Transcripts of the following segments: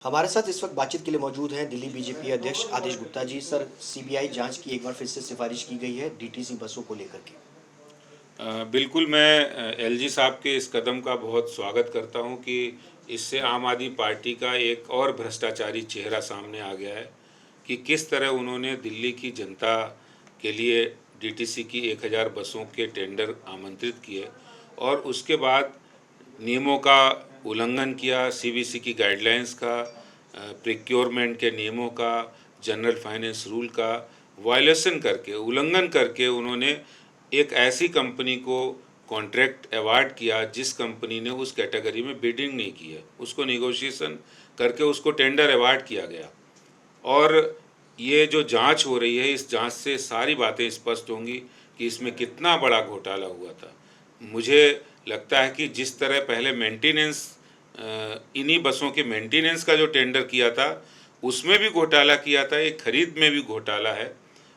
हमारे साथ इस वक्त बातचीत के लिए मौजूद हैं दिल्ली बीजेपी अध्यक्ष आदेश गुप्ता जी। सर, सीबीआई जांच की एक बार फिर से सिफारिश की गई है डीटीसी बसों को लेकर के। बिल्कुल मैं एलजी साहब के इस कदम का बहुत स्वागत करता हूं कि इससे आम आदमी पार्टी का एक और भ्रष्टाचारी चेहरा सामने आ गया है कि किस तरह उन्होंने दिल्ली की जनता के लिए डीटीसी की 1000 बसों के टेंडर आमंत्रित किए और उसके बाद नियमों का उल्लंघन किया, सीबीसी की गाइडलाइंस का, प्रिक्योरमेंट के नियमों का, जनरल फाइनेंस रूल का वायलेशन करके, उल्लंघन करके उन्होंने एक ऐसी कंपनी को कॉन्ट्रैक्ट अवार्ड किया जिस कंपनी ने उस कैटेगरी में बिडिंग नहीं की है, उसको निगोशिएशन करके उसको टेंडर अवार्ड किया गया। और ये जो जांच हो रही है, इस जांच से सारी बातें स्पष्ट होंगी कि इसमें कितना बड़ा घोटाला हुआ था। मुझे लगता है कि जिस तरह पहले मेंटेनेंस, इन्हीं बसों के मेंटेनेंस का जो टेंडर किया था उसमें भी घोटाला किया था, एक खरीद में भी घोटाला है।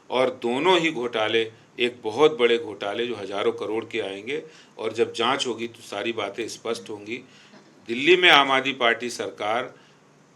और दोनों ही घोटाले एक बहुत बड़े घोटाले जो हज़ारों करोड़ के आएंगे और जब जांच होगी तो सारी बातें स्पष्ट होंगी। दिल्ली में आम आदमी पार्टी सरकार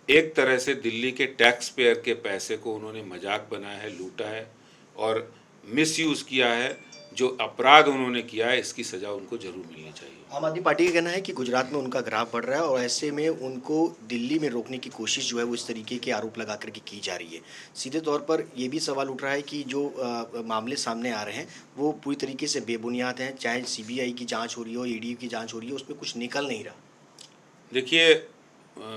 एक तरह से दिल्ली के टैक्स पेयर के पैसे को उन्होंने मजाक बनाया है, लूटा है और मिसयूज़ किया है। जो अपराध उन्होंने किया है इसकी सज़ा उनको ज़रूर मिलनी चाहिए। आम आदमी पार्टी का कहना है कि गुजरात में उनका ग्राफ बढ़ रहा है और ऐसे में उनको दिल्ली में रोकने की कोशिश जो है वो इस तरीके के आरोप लगा करके की जा रही है। सीधे तौर पर ये भी सवाल उठ रहा है कि जो मामले सामने आ रहे हैं वो पूरी तरीके से बेबुनियाद हैं। चाहे सीबीआई की जांच हो रही हो, ईडी की जांच हो रही है, उसमें कुछ निकल नहीं रहा। देखिए,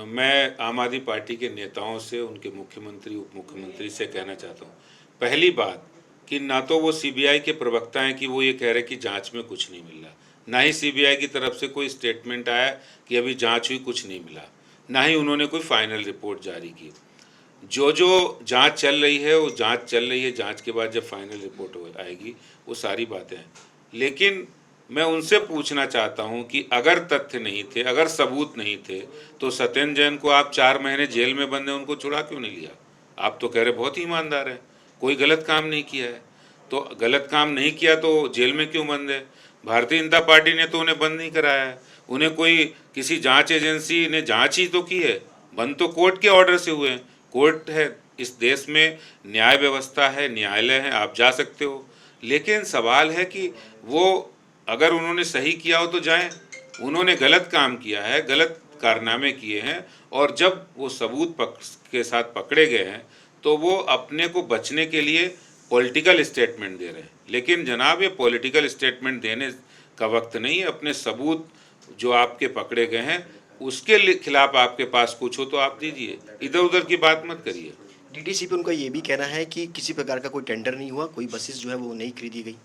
मैं आम आदमी पार्टी के नेताओं से, उनके मुख्यमंत्री, उप मुख्यमंत्री से कहना चाहता हूँ, पहली बात कि ना तो वो सीबीआई के प्रवक्ता हैं कि वो ये कह रहे कि जांच में कुछ नहीं मिल रहा, ना ही सीबीआई की तरफ से कोई स्टेटमेंट आया कि अभी जांच हुई कुछ नहीं मिला, ना ही उन्होंने कोई फाइनल रिपोर्ट जारी की। जो जांच चल रही है वो जांच चल रही है, जांच के बाद जब फाइनल रिपोर्ट आएगी वो सारी बातें हैं। लेकिन मैं उनसे पूछना चाहता हूं कि अगर तथ्य नहीं थे, अगर सबूत नहीं थे, तो सत्येंद्र जैन को आप 4 महीने जेल में बंद हैं, उनको छुड़ा क्यों नहीं लिया? आप तो कह रहे बहुत ही ईमानदार हैं, कोई गलत काम नहीं किया है। तो गलत काम नहीं किया तो जेल में क्यों बंद है? भारतीय जनता पार्टी ने तो उन्हें बंद नहीं कराया है, उन्हें कोई किसी जांच एजेंसी ने जांच ही तो की है। बंद तो कोर्ट के ऑर्डर से हुए हैं। कोर्ट है, इस देश में न्याय व्यवस्था है, न्यायालय है, आप जा सकते हो। लेकिन सवाल है कि वो अगर उन्होंने सही किया हो तो जाएं, उन्होंने गलत काम किया है, गलत कारनामे किए हैं और जब वो सबूत के साथ पकड़े गए हैं तो वो अपने को बचने के लिए पॉलिटिकल स्टेटमेंट दे रहे हैं। लेकिन जनाब, ये पॉलिटिकल स्टेटमेंट देने का वक्त नहीं है। अपने सबूत जो आपके पकड़े गए हैं उसके खिलाफ आपके पास कुछ हो तो आप दीजिए, इधर उधर की बात मत करिए। डीटीसी पे उनका ये भी कहना है कि किसी प्रकार का कोई टेंडर नहीं हुआ, कोई बसेस जो है वो नहीं खरीदी गई।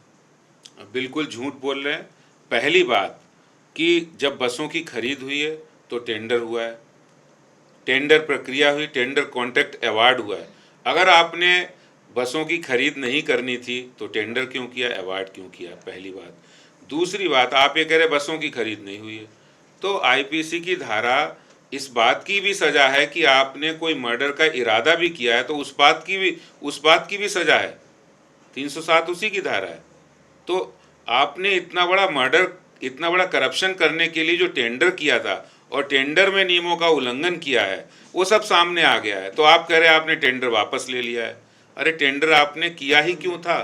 बिल्कुल झूठ बोल रहे हैं। पहली बात कि जब बसों की खरीद हुई है तो टेंडर हुआ है, टेंडर प्रक्रिया हुई, टेंडर कॉन्ट्रैक्ट अवार्ड हुआ है। अगर आपने बसों की खरीद नहीं करनी थी तो टेंडर क्यों किया, अवार्ड क्यों किया? पहली बात। दूसरी बात, आप ये कह रहे बसों की खरीद नहीं हुई है, तो आईपीसी की धारा इस बात की भी सजा है कि आपने कोई मर्डर का इरादा भी किया है तो उस बात की भी सजा है। 307 उसी की धारा है। तो आपने इतना बड़ा मर्डर, इतना बड़ा करप्शन करने के लिए जो टेंडर किया था और टेंडर में नियमों का उल्लंघन किया है वो सब सामने आ गया है। तो आप कह रहे हैं आपने टेंडर वापस ले लिया है। अरे टेंडर आपने किया ही क्यों था?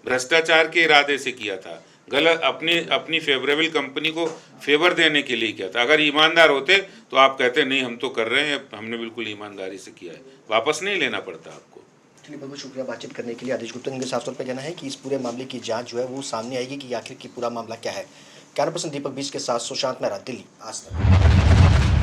भ्रष्टाचार के इरादे से किया था, गलत अपनी फेवरेबल कंपनी को फेवर देने के लिए किया था। अगर ईमानदार होते तो आप कहते नहीं हम तो कर रहे हैं, हमने बिल्कुल ईमानदारी से किया है, वापस नहीं लेना पड़ता आपको। चलिए, बहुत बहुत शुक्रिया बातचीत करने के लिए। आदेश गुप्ता जी के साफ तौर पर कहना है कि इस पूरे मामले की जांच जो है वो सामने आएगी कि आखिर की पूरा मामला क्या है। कैमरा पर्सन दीपक बीस के साथ सुशांत मेहरा, दिल्ली, आज तक।